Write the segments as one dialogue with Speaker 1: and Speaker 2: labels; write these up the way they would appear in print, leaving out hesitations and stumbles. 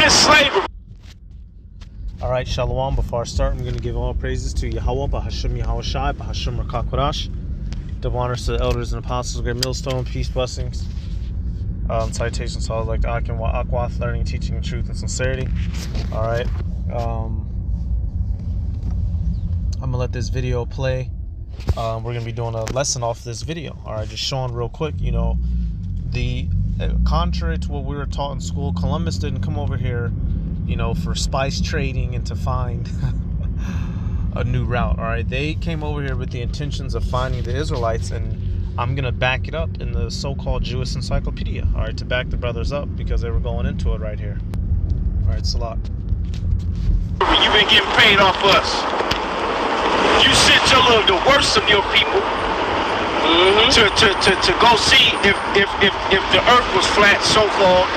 Speaker 1: against slavery.
Speaker 2: All right, Shalom. Before I start, I'm going to give all praises to Yahweh, Bahashim Yahweh Shai, Bahashim Rakakwadash. Give honors to the elders and apostles, great millstone, peace, blessings. Citations to all like Akin Wa Akwath, learning, teaching, truth, and sincerity. All right. I'm going to let this video play. We're going to be doing a lesson off this video. All right, just showing real quick, you know, contrary to what we were taught in school, Columbus didn't come over here, you know, for spice trading and to find a new route. All right, they came over here with the intentions of finding the Israelites, and I'm gonna back it up in the so-called Jewish encyclopedia. All right, to back the brothers up because they were going into it right here. All right, Salat.
Speaker 1: You've been getting paid off us. You sent the worst of your people to go see if the earth was flat, so called.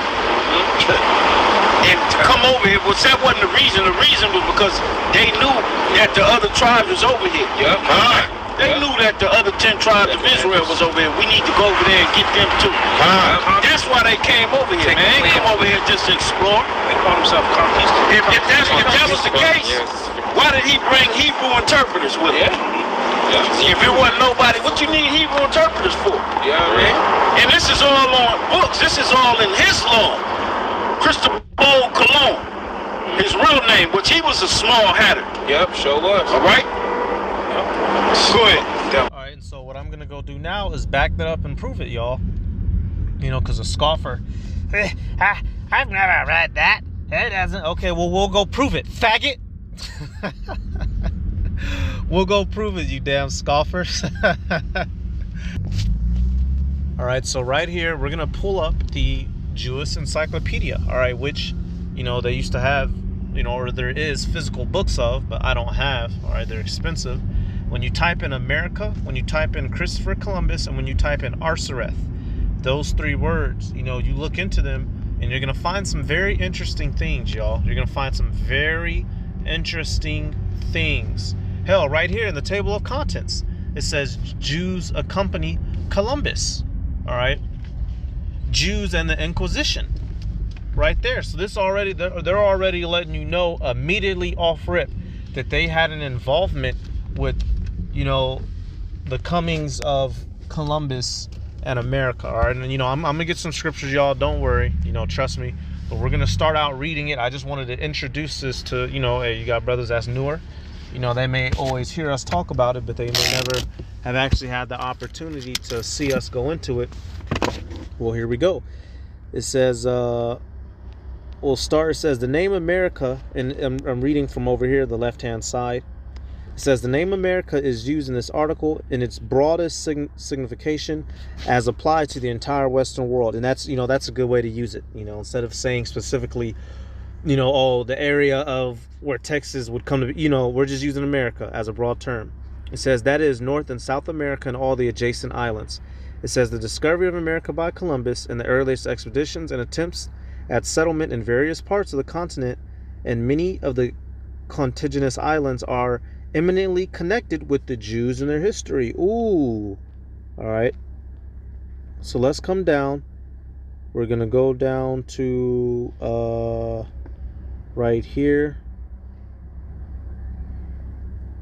Speaker 1: And to come over here, that wasn't the reason. The reason was because they knew that the other tribes was over here. Yep. They knew that the other 10 tribes of Israel was over here. We need to go over there and get them too. That's why they came over here, man. They didn't come over here just to explore. They call themselves conquistadors. If that was the case, why did he bring Hebrew interpreters with him? If it wasn't nobody, what you need Hebrew interpreters for? Yeah, man. And this is all on books. This is all in his law. Christopher Colombus, his real name, which he was a small hatter. Yep, sure was. All right? Yep. Go ahead.
Speaker 2: All right, and so what I'm going to go do now is back that up and prove it, y'all. You know, because a scoffer, I've never read that. It doesn't. Okay, well, we'll go prove it, faggot. We'll go prove it, you damn scoffers. All right, so right here, we're going to pull up the Jewish encyclopedia, all right, which, you know, they used to have, you know, or there is physical books of, but I don't have. All right, they're expensive. When you type in America, when you type in Christopher Columbus, and when you type in Arsareth, those 3 words, you know, you look into them and you're gonna find some very interesting things, y'all. You're gonna find some very interesting things. Hell, right here in the table of contents, it says Jews accompany Columbus. All right, Jews and the Inquisition, right there. So this already, they're already letting you know immediately off rip that they had an involvement with, you know, the comings of Columbus and America. All right, and you know, I'm gonna get some scriptures, y'all. Don't worry, you know, trust me. But we're gonna start out reading it. I just wanted to introduce this to, you know, hey, you got brothers that's newer. You know, they may always hear us talk about it, but they may never have actually had the opportunity to see us go into it. Well, here we go. It says, we'll start. It says the name America, and I'm reading from over here, the left-hand side. It says the name America is used in this article in its broadest signification as applied to the entire Western world. And that's, you know, that's a good way to use it. You know, instead of saying specifically, you know, oh, the area of where Texas would come to be, you know, we're just using America as a broad term. It says that is North and South America and all the adjacent islands. It says the discovery of America by Columbus and the earliest expeditions and attempts at settlement in various parts of the continent and many of the contiguous islands are eminently connected with the Jews and their history. Ooh. All right. So let's come down. We're going to go down to right here.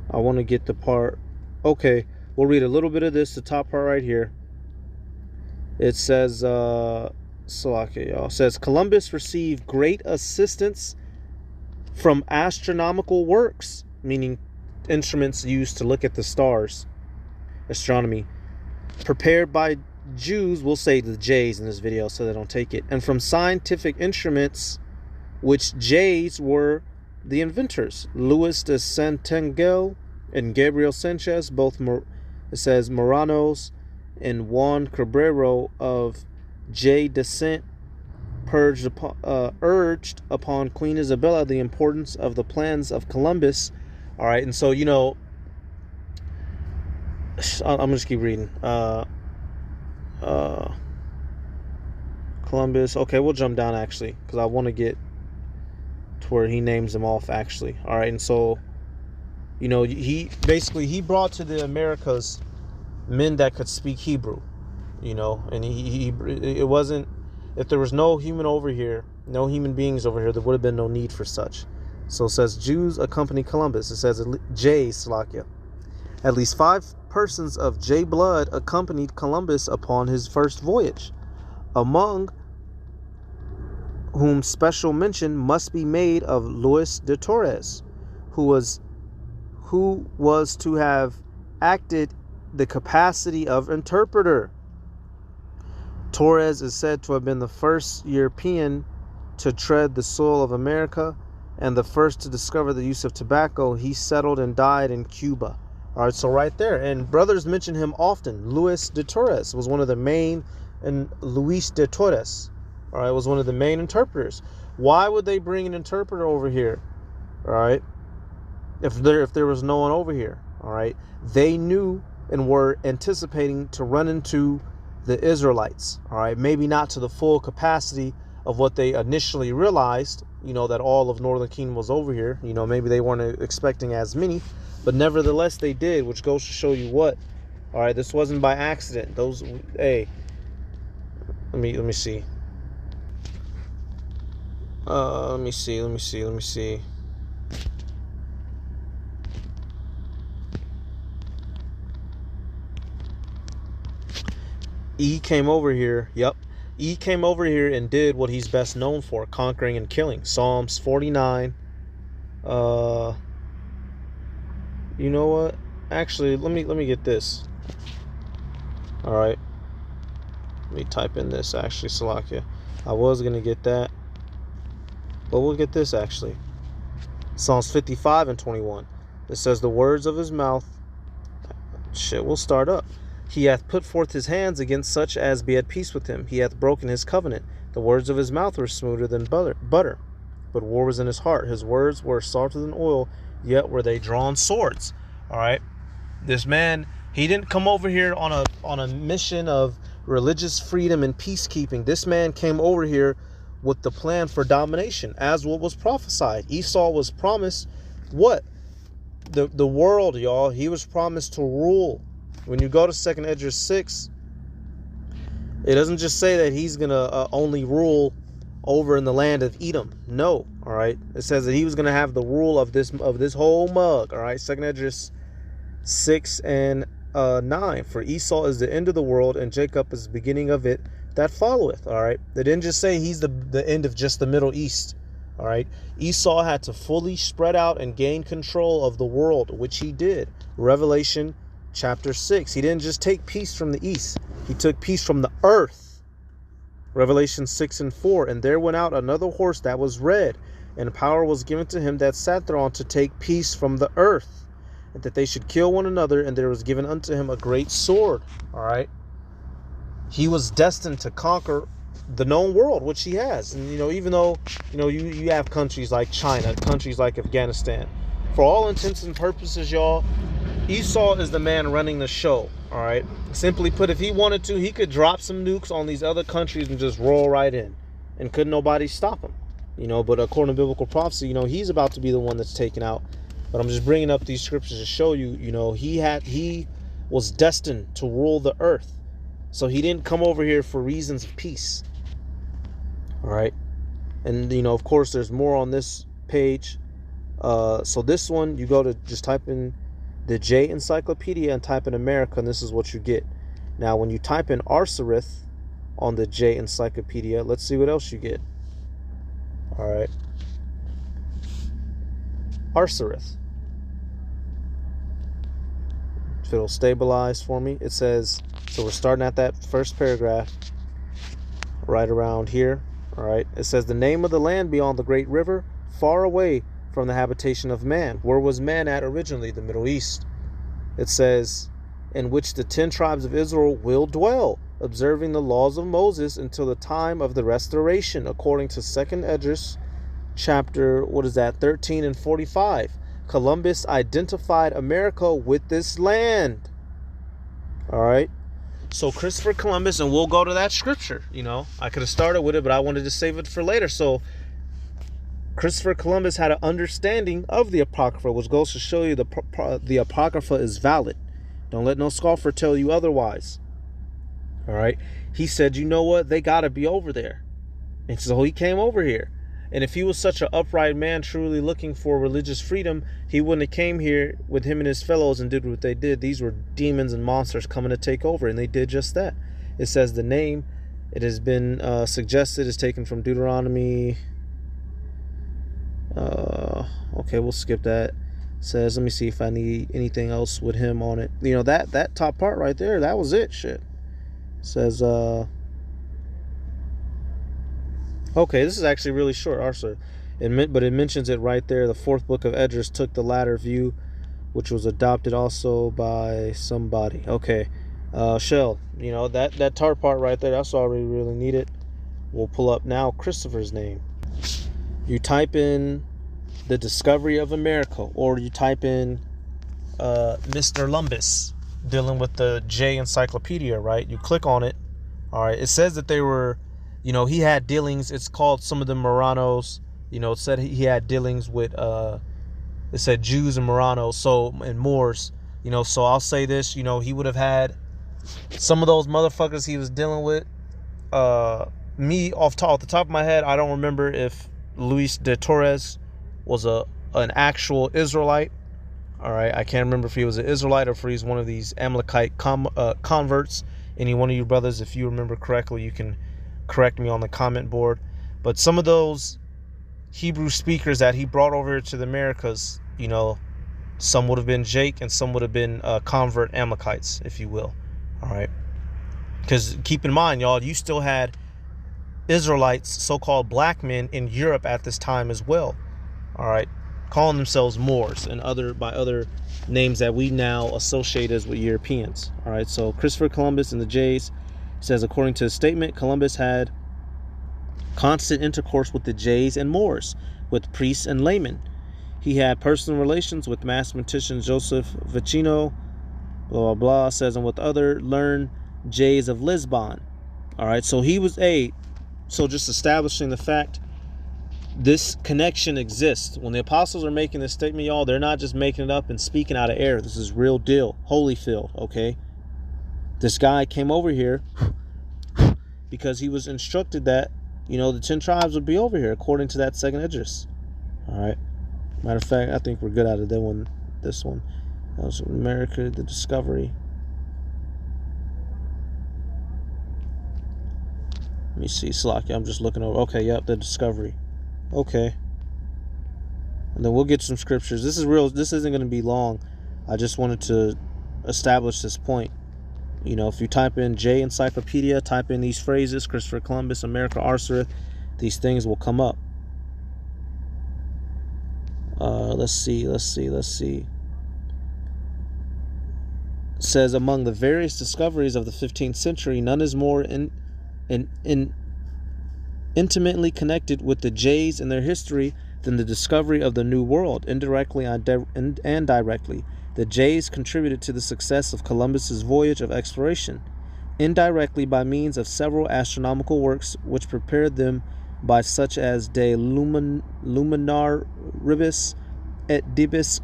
Speaker 2: I want to get the part. Okay. We'll read a little bit of this, the top part right here. It says, Salaka, y'all. It says, Columbus received great assistance from astronomical works, meaning instruments used to look at the stars, astronomy, prepared by Jews. We'll say the J's in this video so they don't take it. And from scientific instruments, which J's were the inventors. Louis de Santangel and Gabriel Sanchez, both, it says, Moranos and Juan Cabrero of J descent urged upon Queen Isabella the importance of the plans of Columbus. All right, and so, you know, I'm gonna just keep reading. Columbus. Okay, we'll jump down actually because I want to get to where he names them off actually. All right, and so, you know, he brought to the Americas men that could speak Hebrew, you know, and it wasn't, if there was no human over here No human beings over here. There would have been no need for such. So it says Jews accompany Columbus. It says J. Slovakia. At least 5 persons of J blood accompanied Columbus upon his first voyage, among whom special mention must be made of Luis de Torres, who was to have acted the capacity of interpreter. Torres is said to have been the first European to tread the soil of America and the first to discover the use of tobacco. He settled and died in Cuba. All right, so right there, and brothers mention him often. Luis de Torres was one of the main, and Luis de Torres, all right, was one of the main interpreters. Why would they bring an interpreter over here? All right, if there was no one over here, all right, they knew and were anticipating to run into the Israelites, all right, maybe not to the full capacity of what they initially realized, you know, that all of Northern Kingdom was over here. You know, maybe they weren't expecting as many, but nevertheless they did, which goes to show you what, all right, this wasn't by accident. Those, hey, let me see. Let me see. E came over here. Yep. E came over here and did what he's best known for, conquering and killing. Psalms 49. You know what? Actually, let me get this. All right. Let me type in this, actually, Salakia. I was going to get that, but we'll get this, actually. Psalms 55 and 21. It says, the words of his mouth. Shit, we'll start up. He hath put forth his hands against such as be at peace with him. He hath broken his covenant. The words of his mouth were smoother than butter, but war was in his heart. His words were softer than oil, yet were they drawn swords. All right. This man, he didn't come over here on a mission of religious freedom and peacekeeping. This man came over here with the plan for domination, as what was prophesied. Esau was promised what? The world, y'all. He was promised to rule. When you go to 2nd Esdras 6, it doesn't just say that he's going to only rule over in the land of Edom. No, all right? It says that he was going to have the rule of this whole mug, all right? 2nd Esdras 6 and 9. For Esau is the end of the world, and Jacob is the beginning of it that followeth, all right? They didn't just say he's the end of just the Middle East, all right? Esau had to fully spread out and gain control of the world, which he did. Revelation chapter 6. He didn't just take peace from the east. He took peace from the earth. Revelation 6 and 4. And there went out another horse that was red, and power was given to him that sat thereon to take peace from the earth, and that they should kill one another, and there was given unto him a great sword. All right. He was destined to conquer the known world, which he has. And, you know, even though, you know, you have countries like China, countries like Afghanistan, for all intents and purposes, y'all, Esau is the man running the show, all right? Simply put, if he wanted to, he could drop some nukes on these other countries and just roll right in, and couldn't nobody stop him, you know? But according to biblical prophecy, you know, he's about to be the one that's taken out. But I'm just bringing up these scriptures to show you, you know, he was destined to rule the earth. So he didn't come over here for reasons of peace, all right? And, you know, of course, there's more on this page. So this one, you go to just type in the J Encyclopedia and type in America, and this is what you get. Now, when you type in Arsareth on the J Encyclopedia, let's see what else you get. All right. Arsareth. If it'll stabilize for me, it says, so we're starting at that first paragraph right around here. All right. It says, the name of the land beyond the great river, far away from the habitation of man. Where was man at originally? The Middle East. It says, in which the 10 tribes of Israel will dwell, observing the laws of Moses until the time of the restoration, according to 2nd Esdras chapter, 13 and 45. Columbus identified America with this land. All right. So Christopher Columbus, and we'll go to that scripture. You know, I could have started with it, but I wanted to save it for later. So Christopher Columbus had an understanding of the Apocrypha, which goes to show you the Apocrypha is valid. Don't let no scoffer tell you otherwise. All right. He said, you know what? They got to be over there. And so he came over here. And if he was such an upright man truly looking for religious freedom, he wouldn't have came here with him and his fellows and did what they did. These were demons and monsters coming to take over, and they did just that. It says the name, it has been suggested, is taken from Deuteronomy. Okay, we'll skip that. It says, let me see if I need anything else with him on it. You know, that top part right there, that was it. Shit. It says, okay, this is actually really short, Arsareth. But it mentions it right there. The fourth book of Esdras took the latter view, which was adopted also by somebody. Okay, Shell, you know, that tar part right there, that's all we really needed. We'll pull up now Christopher's name. You type in the discovery of America, or you type in Mr. Columbus, dealing with the J Encyclopedia, right? You click on it. All right, it says that they were, you know, he had dealings. It's called some of the Marranos. You know, it said he had dealings with, it said Jews and Marranos, and Moors. You know, so I'll say this, you know, he would have had some of those motherfuckers he was dealing with. Me, off the top of my head, I don't remember if Luis de Torres was an actual Israelite. All right, I can't remember if he was an Israelite or if he's one of these Amalekite converts. Any one of you brothers, if you remember correctly, you can correct me on the comment board. But some of those Hebrew speakers that he brought over to the Americas, you know, some would have been Jake and some would have been convert Amalekites, if you will. All right, because keep in mind, y'all, you still had Israelites, so-called black men in Europe at this time as well. All right, calling themselves Moors and by other names that we now associate as with Europeans. All right, so Christopher Columbus and the Jays says, according to his statement, Columbus had constant intercourse with the Jays and Moors, with priests and laymen. He had personal relations with mathematician Joseph Vicino, blah, blah, blah, says, and with other learned Jays of Lisbon. All right, so he was so just establishing the fact this connection exists. When the apostles are making this statement, y'all, they're not just making it up and speaking out of air. This is real deal. Holyfield, okay? This guy came over here because he was instructed that, you know, the 10 tribes would be over here, according to that second Esdras. All right. Matter of fact, I think we're good out of that one. This one. That was America, the discovery. Let me see, Slacky. I'm just looking over. Okay, yep, the discovery. Okay. And then we'll get some scriptures. This is real. This isn't going to be long. I just wanted to establish this point. You know, if you type in J Encyclopedia, type in these phrases, Christopher Columbus, America, Arsareth, these things will come up. Let's see. It says, among the various discoveries of the 15th century, none is more intimately connected with the Jays and their history than the discovery of the New World. Indirectly and directly, the Jays contributed to the success of Columbus's voyage of exploration. Indirectly, by means of several astronomical works which prepared them, by such as De Luminaribus et Dibus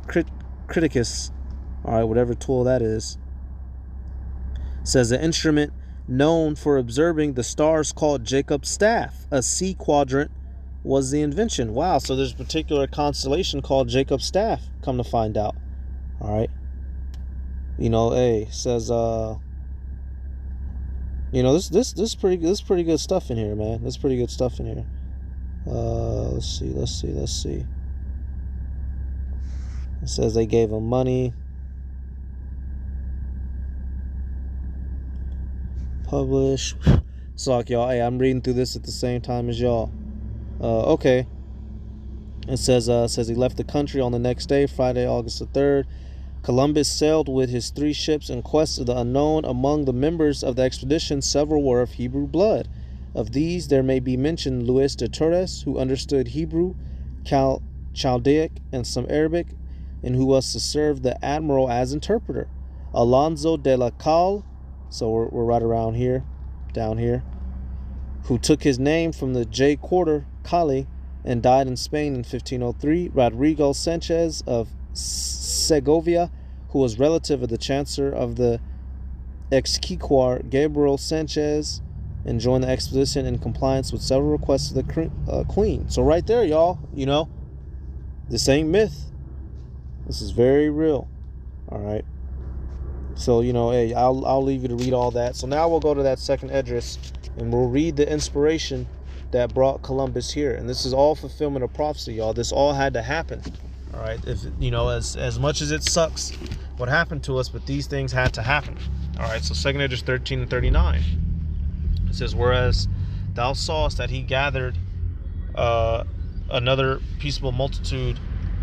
Speaker 2: Criticus. All right, whatever tool that is. Says the instrument known for observing the stars called Jacob's staff, a sea quadrant, was the invention. Wow, so there's a particular constellation called Jacob's staff, come to find out. All right. You know, says you know, this is pretty good stuff in here, man. There's pretty good stuff in here. Let's see. It says they gave him money. Publish. Suck, y'all. Hey, I'm reading through this at the same time as y'all. Okay. It says he left the country on the next day, Friday, August the 3rd. Columbus sailed with his 3 ships in quest of the unknown. Among the members of the expedition, several were of Hebrew blood. Of these, there may be mentioned Luis de Torres, who understood Hebrew, Chaldaic, and some Arabic, and who was to serve the admiral as interpreter. Alonso de la Calle, so we're right around here, down here, who took his name from the J quarter, Cali, and died in Spain in 1503. Rodrigo Sanchez of Segovia, who was relative of the chancellor of the Exchequer, Gabriel Sanchez and joined the expedition in compliance with several requests of the queen. So right there, y'all, you know, this ain't myth. This is very real. All right. So, you know, hey, I'll leave you to read all that. So now we'll go to that second address and we'll read the inspiration that brought Columbus here. And this is all fulfillment of prophecy, y'all. This all had to happen. All right. If, you know, as much as it sucks what happened to us, but these things had to happen. All right. So second address 13 and 39. It says, whereas thou sawest that he gathered another peaceable multitude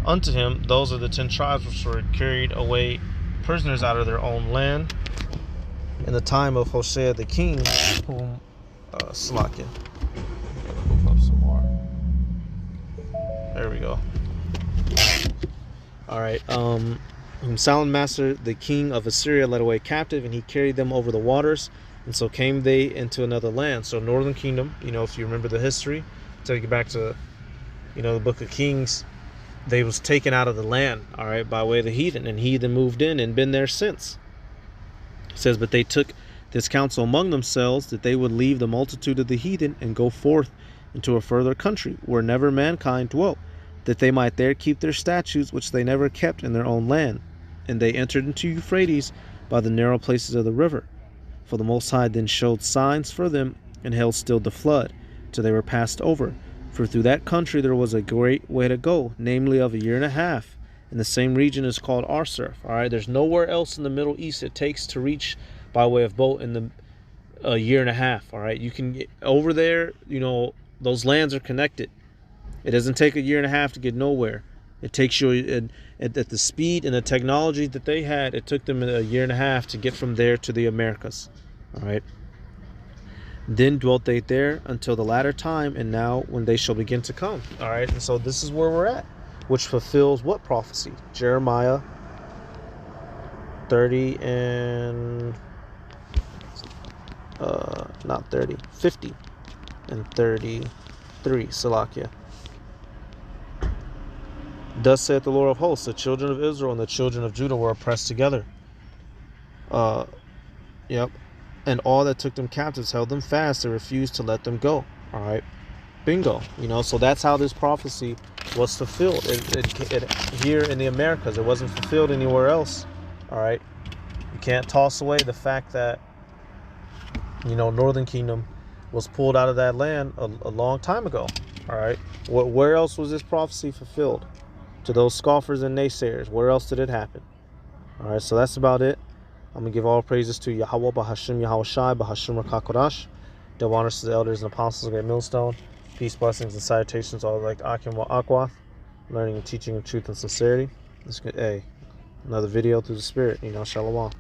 Speaker 2: unto him, those are the 10 tribes which were carried away prisoners out of their own land in the time of Hosea the king, whom Slakia. Move up some more. There we go. All right. Whom Salmanaser the king of Assyria led away captive, and he carried them over the waters, and so came they into another land. So northern kingdom, you know, if you remember the history, take it back to, you know, the book of Kings. They was taken out of the land, all right, by way of the heathen, and heathen moved in and been there since. It says, but they took this counsel among themselves that they would leave the multitude of the heathen and go forth into a further country where never mankind dwelt, that they might there keep their statutes which they never kept in their own land. And they entered into Euphrates by the narrow places of the river. For the Most High then showed signs for them and held still the flood till they were passed over. For through that country there was a great way to go, namely of 1.5 years, and the same region is called Arsareth. All right, there's nowhere else in the Middle East it takes to reach by way of boat in the 1.5 years. All right, you can get over there. You know, those lands are connected. It doesn't take 1.5 years to get nowhere. It takes you at the speed and the technology that they had. It took them 1.5 years to get from there to the Americas. All right. Then dwelt they there until the latter time, and now when they shall begin to come. All right, and so this is where we're at, which fulfills what prophecy? Jeremiah 30 and 50 and 33, Salakia. Thus saith the Lord of hosts, the children of Israel and the children of Judah were oppressed together. Yep. And all that took them captives held them fast. They refused to let them go. All right. Bingo. You know, so that's how this prophecy was fulfilled. It here in the Americas. It wasn't fulfilled anywhere else. All right. You can't toss away the fact that, you know, Northern Kingdom was pulled out of that land a long time ago. All right. Where else was this prophecy fulfilled? To those scoffers and naysayers. Where else did it happen? All right. So that's about it. I'm going to give all praises to Yahweh, Bahashim, Yahweh Shai, Bahashim, Rakakodash. Double honors to the elders and apostles of Great Millstone. Peace, blessings, and salutations, all like Akim wa Akwath. Learning and teaching of truth and sincerity. Let's get another video through the Spirit. You know, Shalom.